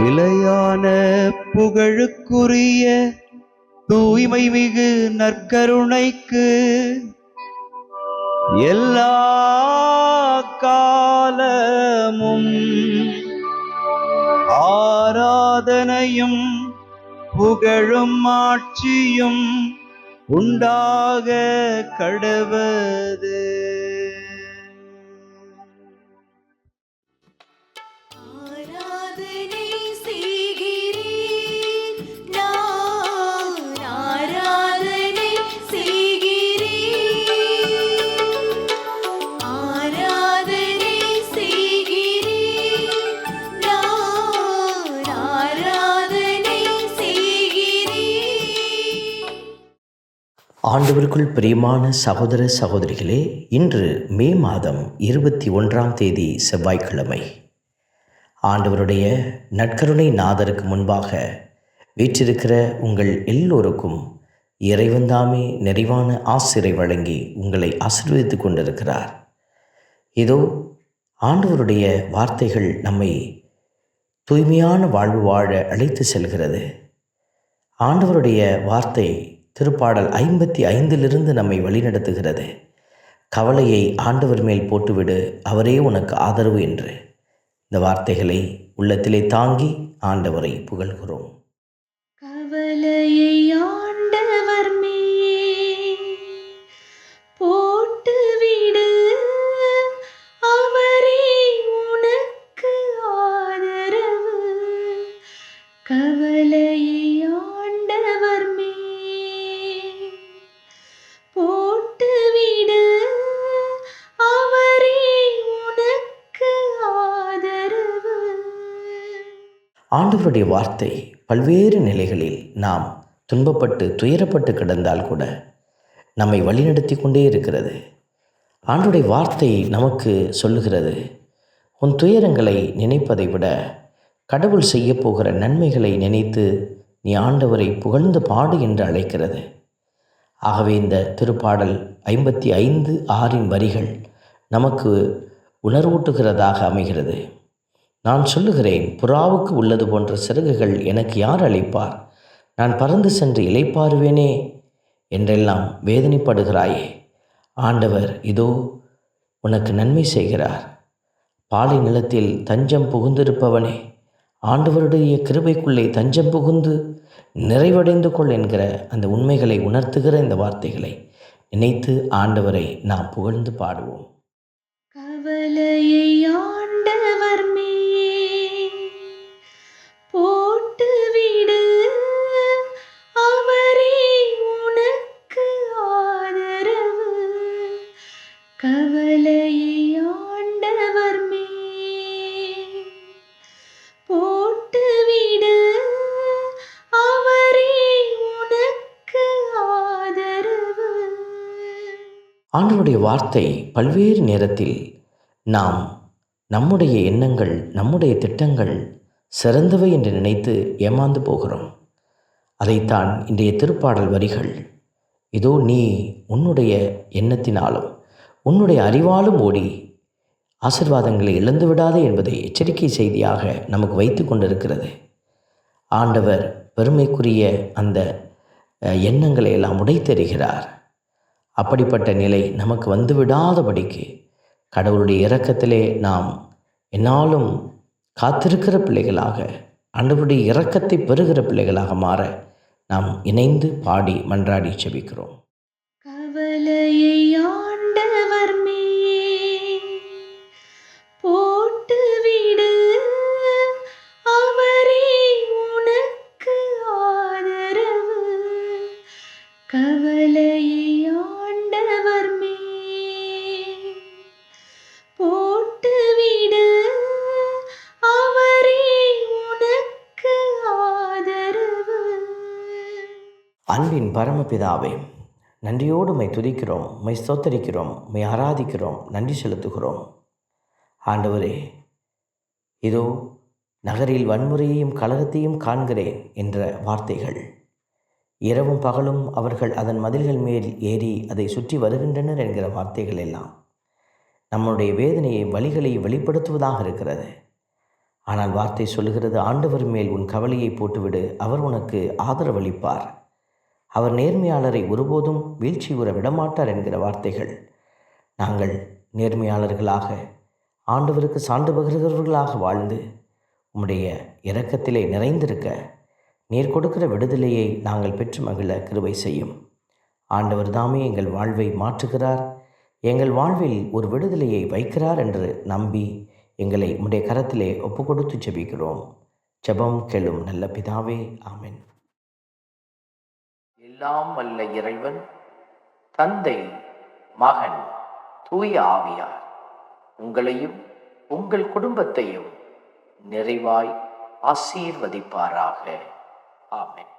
நிலையான புகழுக்குரிய தூய்மை மிகு நற்கருணைக்கு எல்லா காலமும் ஆராதனையும் புகழும் ஆட்சியும் உண்டாக கடவது. ஆண்டவருக்குள் பிரியமான சகோதர சகோதரிகளே, இன்று மே மாதம் 21ஆம் தேதி செவ்வாய்க்கிழமை. ஆண்டவருடைய நற்கருணை நாதருக்கு முன்பாக வீற்றிருக்கிற உங்கள் எல்லோருக்கும் இறைவன்தாமே நிறைவான ஆசிரை வழங்கி உங்களை ஆசீர்வதித்து கொண்டிருக்கிறார். இதோ ஆண்டவருடைய வார்த்தைகள் நம்மை தூய்மையான வாழ்வு வாழ அழைத்து செல்கிறது. ஆண்டவருடைய வார்த்தை திருப்பாடல் 55 நம்மை வழிநடத்துகிறது. கவலையை ஆண்டவர் மேல் போட்டுவிடு, அவரே உனக்கு ஆதரவு என்று. இந்த வார்த்தைகளை உள்ளத்திலே தாங்கி ஆண்டவரை புகழ்கிறோம். கவலையை ஆண்டவர் மேல் போட்டுவிடு, அவரே உனக்கு ஆதரவு. கவலையை ஆண்டவர் மேல் போட்டுவிடு, அவரே உனக்கு ஆதரவு. ஆண்டவருடைய வார்த்தை பல்வேறு நிலைகளில் நாம் துன்பப்பட்டு துயரப்பட்டு கிடந்தால் கூட நம்மை வழிநடத்தி கொண்டே இருக்கிறது. ஆண்டவருடைய வார்த்தை நமக்கு சொல்லுகிறது, உன் துயரங்களை நினைப்பதை விட கடவுள் செய்ய போகிற நன்மைகளை நினைத்து நீ ஆண்டவரை புகழ்ந்து பாடு என்று அழைக்கிறது. ஆகவே இந்த திருப்பாடல் 55:6 வரிகள் நமக்கு உணர்வூட்டுகிறதாக அமைகிறது. நான் சொல்லுகிறேன், புறாவுக்கு உள்ளது போன்ற சிறகுகள் எனக்கு யார் அளிப்பார்? நான் பறந்து சென்று இளைப்பாறுவேனே என்றெல்லாம் வேதனைப்படுகிறாயே. ஆண்டவர் இதோ உனக்கு நன்மை செய்கிறார். பாலை நிலத்தில் தஞ்சம் புகுந்திருப்பவனே, ஆண்டவருடைய கிருபைக்குள்ளே தஞ்சம் புகுந்து நிறைவடைந்து கொள் என்கிற அந்த உண்மைகளை உணர்த்துகிற இந்த வார்த்தைகளை நினைத்து ஆண்டவரை நாம் புகழ்ந்து பாடுவோம். கவலையை ஆண்டவர் மேல் போட்டுவிடு, அவரே உனக்கு ஆதரவு. கவலையை ஆண்டவர் மேல் போட்டுவிடு, அவரே உனக்கு ஆதரவு. ஆண்டவருடைய வார்த்தை பல்வேறு நேரத்தில் நாம் நம்முடைய எண்ணங்கள், நம்முடைய திட்டங்கள் சிறந்தவை என்று நினைத்து ஏமாந்து போகிறோம். அதைத்தான் இன்றைய திருப்பாடல் வரிகள், இதோ நீ உன்னுடைய எண்ணத்தினாலும் உன்னுடைய அறிவாலும் ஓடி ஆசீர்வாதங்களை இழந்து விடாதே என்பதை எச்சரிக்கை செய்தியாக நமக்கு வைத்து கொண்டிருக்கிறது. ஆண்டவர் பெருமைக்குரிய அந்த எண்ணங்களை எல்லாம் உடைத்தெறிகிறார். அப்படிப்பட்ட நிலை நமக்கு வந்துவிடாதபடிக்கு கடவுளுடைய இரக்கத்திலே நாம் என்னாலும் காத்திருக்கிற பிள்ளைகளாக, ஆண்டவருடைய இரக்கத்தை பெறுகிற பிள்ளைகளாக மாற நாம் இணைந்து பாடி மன்றாடி செபிக்கிறோம். கவலையை ஆண்டவர் மேல் போட்டுவிடு, அவரே உனக்கு ஆதரவு. கவலையை ஆண்டவர் மேல் போட்டுவிடு, அவரே உனக்கு ஆதரவு. அன்பின் பரமபிதாவே, நன்றியோடு உம்மை துதிக்கிறோம், உம்மை ஸ்தோத்தரிக்கிறோம், உம்மை ஆராதிக்கிறோம், நன்றி செலுத்துகிறோம். ஆண்டவரே, இதோ நகரில் வன்முறையையும் கலகத்தையும் காண்கிறேன் என்ற வார்த்தைகள், இரவும் பகலும் அவர்கள் அதன் மதில்கள் மேல் ஏறி அதை சுற்றி வருகின்றனர் என்கிற வார்த்தைகள் எல்லாம் நம்முடைய வேதனையை, வலிகளை வெளிப்படுத்துவதாக இருக்கிறது. ஆனால் வார்த்தை சொல்லுகிறது, ஆண்டவர் மேல் உன் கவலையை போட்டுவிடு, அவர் உனக்கு ஆதரவளிப்பார், அவர் நேர்மையாளரை ஒருபோதும் வீழ்ச்சி உற விடமாட்டார் என்கிற வார்த்தைகள். நாங்கள் நேர்மையாளர்களாக, ஆண்டவருக்கு சான்று பகிர்கிறவர்களாக வாழ்ந்து உம்முடைய இரக்கத்திலே நிறைந்திருக்க நீர் கொடுக்கிற விடுதலையை நாங்கள் பெற்று மகிழ கிருபை செய்யும். ஆண்டவர் தாமே எங்கள் வாழ்வை மாற்றுகிறார், எங்கள் வாழ்வில் ஒரு விடுதலையை வைக்கிறார் என்று நம்பி எங்களை உம்முடைய கரத்திலே ஒப்பு கொடுத்து ஜெபிக்கிறோம். ஜெபம் கேளும் நல்ல பிதாவே, ஆமென். எல்லாம் வல்ல இறைவன், தந்தை, மகன், தூய ஆவியார் உங்களையும் உங்கள் குடும்பத்தையும் நிறைவாய் ஆசீர்வதிப்பாராக. ஆமென்.